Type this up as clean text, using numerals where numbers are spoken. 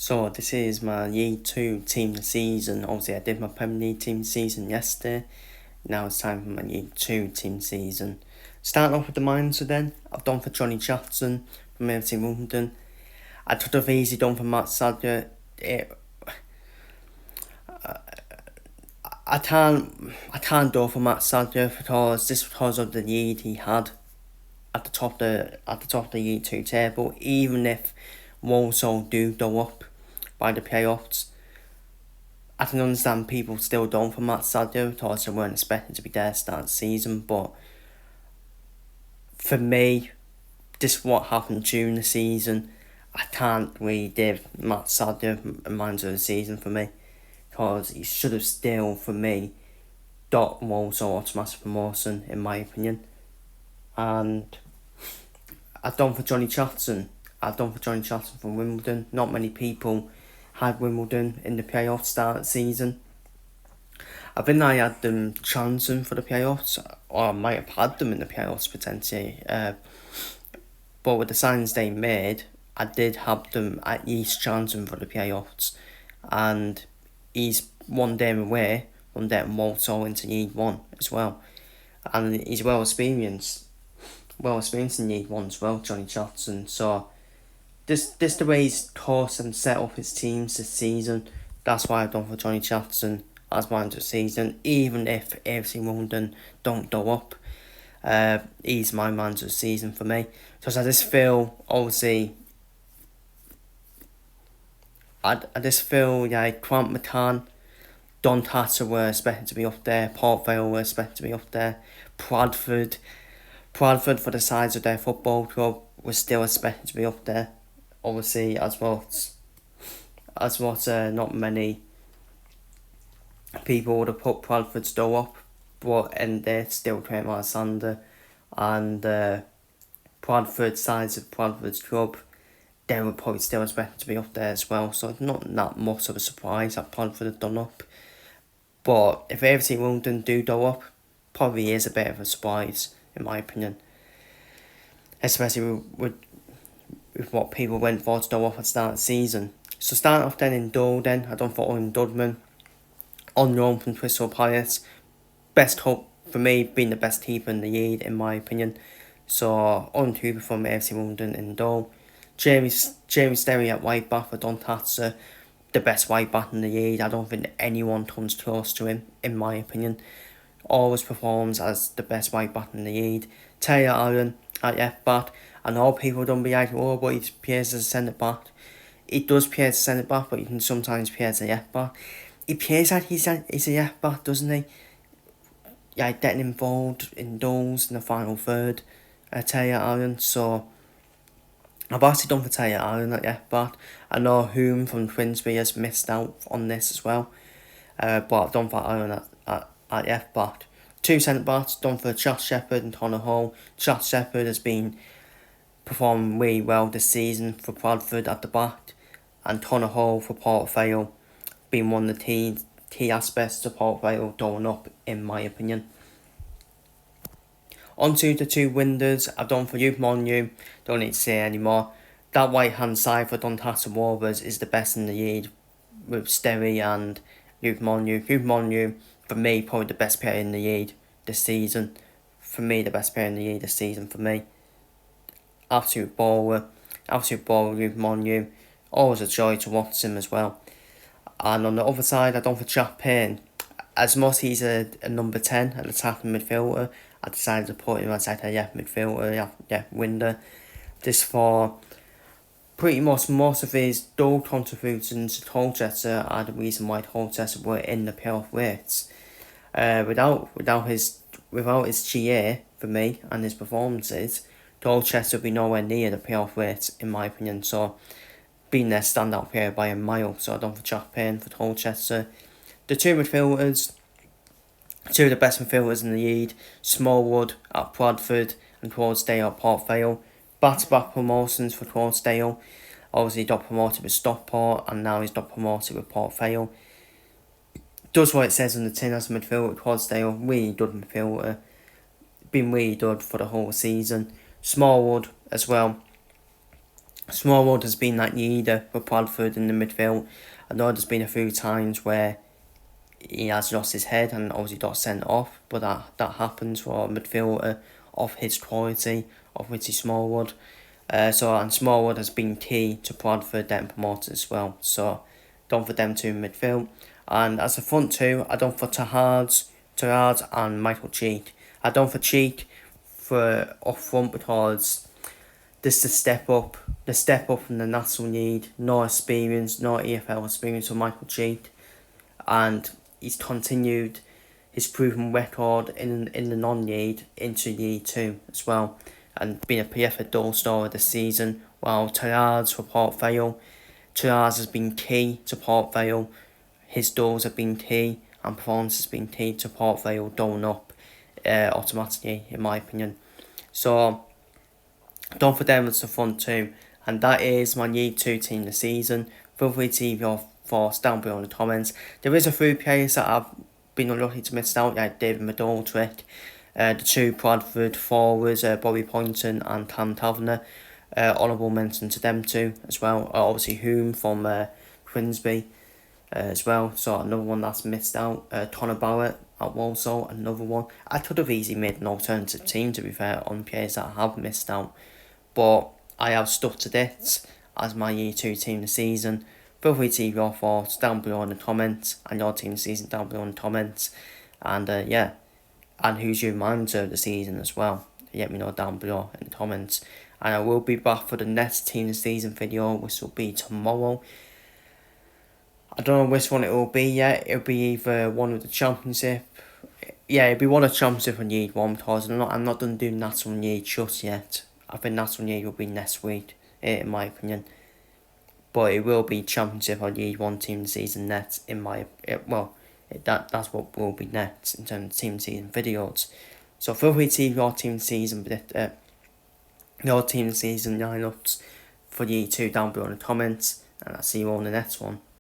So this is my year 2 team season. Obviously I did my Premier League team season yesterday. Now it's time for my year 2 team season. Starting off with the manager then. I've done for Johnny Jackson from FC Wimbledon. I took a easy done for Matt Sadler. I can't do for Matt Sadler because of the lead he had at the top of the year 2 table. Even if Walsall do go up by the playoffs, I can understand people still don't for Matt Sadler because they weren't expected to be there start the season. But for me, this is what happened during the season. I can't really give Matt Sadler a manager of the season for me, because he should have still, for me, got Walsall automatic promotion in my opinion. And I've done for Johnny Jackson. From Wimbledon. Not many people had Wimbledon in the playoffs start of the season. I think I had them chancing for the playoffs, or I might have had them in the playoffs potentially. But with the signs they made, I did have them at least chancing for the playoffs. And he's one game away from getting Walsall into League One as well. And he's well experienced in League One as well, Johnny Jackson. So this the way he's course and set up his teams this season. That's why I've done for Johnny Jackson as manager of the season. Even if FC London don't go up, he's my manager of the season for me. Because I just feel, obviously, I just feel like Grant McCann, Don Tatter were expected to be up there, Port Vale were expected to be up there, Bradford for the size of their football club was still expected to be up there. Obviously, as what not many people would have put Bradford still up, and they're still Trent Alexander, and Bradford size of Bradford's club, they were probably still expected to be up there as well. So it's not that much of a surprise that Bradford have done up. But if AFC London do go up, probably is a bit of a surprise in my opinion, especially with what people went for to go off at the start of the season. So starting off then in goal then, I done for Owen Dudman, on loan from Crystal Palace. Best hope for me, being the best keeper in the league in my opinion. So Owen Cooper from AFC London in goal. James Sterry at right back for Doncaster, the best right back in the league. I don't think anyone comes close to him in my opinion. Always performs as the best right back in the league. Taylor Allen at left back. I know people don't be like, oh, but he plays as a centre back. He does play as a centre back, but he can sometimes play as a left back. He plays like he's a left back, doesn't he? Yeah, getting involved in goals in the final third. Taylor Allen. So I've actually done for Taylor Allen at left back. I know Hume from Twinsby has missed out on this as well. But I've done for Allen at left back. Two centre backs, done for Josh Shepherd and Connor Hall. Josh Shepherd has been performing really well this season for Bradford at the back, and Connor Hall for Port Vale being one of the key aspects to Port Vale going up in my opinion. On to the two windows, I've done for Youth Monu, don't need to say anymore. That right hand side for Doncaster Rovers is the best in the league with Sterry and Youth Monu. Youth Monu, for me, probably the best player in the league this season. For me, Absolute baller with Monu. Always a joy to watch him as well. And on the other side, I done for Jack Payne. As much as he's a number 10, an attacking midfielder, I decided to put him as like a midfielder, winger. This for pretty much most of his goal contributions to Colchester are the reason why Colchester were in the playoff race. Without his GA for me and his performances, Colchester would be nowhere near the playoff race in my opinion. So being their standout player by a mile. So I done for Jack Payne for Colchester. The two midfielders, two of the best midfielders in the league, Smallwood at Bradford and Clydesdale at Port Vale. Back-to-back promotions for Clydesdale. Obviously he got promoted with Stockport and now he's got promoted with Port Vale. Does what it says on the tin as a midfielder with Clydesdale. Really good midfielder. Been really good for the whole season. Smallwood as well. Smallwood has been that leader for Bradford in the midfield. I know there's been a few times where he has lost his head and obviously got sent off, but that happens for a midfielder of his quality, of Richie Smallwood. And Smallwood has been key to Bradford getting promoted as well. So don't for them two in midfield. And as a front two, I don't for Terhards and Michael Cheek. I don't for Cheek for up front because this the step up in the national league, no experience, no EFL experience for Michael Cheek, and he's continued his proven record in the non-league into League 2 as well, and been a PFA goal scorer this season, while Terhards for Port Vale. Terhards has been key to Port Vale, his goals have been key, and performance has been key to Port Vale going up automatically, in my opinion. So, don't for them it's the front two, and that is my League 2 team this season. Feel free to leave your thoughts down below in the comments. There is a few players that I've been unlucky to miss out, like David McGoldrick, the two Bradford forwards, Bobby Poynton and Cam Taverner. Honourable mention to them too as well. Obviously Hume from Grimsby as well, so another one that's missed out. Connor Barrett at Walsall, another one. I could have easily made an alternative team, to be fair, on players that I have missed out, but I have stuck to this as my Year 2 team this season. Feel free to leave your thoughts down below in the comments, and your team this season down below in the comments. And and who's your manager of the season as well. Let me know down below in the comments. And I will be back for the next team this season video, which will be tomorrow. I don't know which one it will be yet. It'll be either one with the championship. Yeah, it'll be one of the championship and League 1, because I'm not done doing National League just yet. I think National League will be next week, in my opinion. But it will be Championship or League 1 team season next, that's what will be next in terms of team season videos. So feel free to leave your team season lineups for League 2 down below in the comments, and I'll see you all in the next one.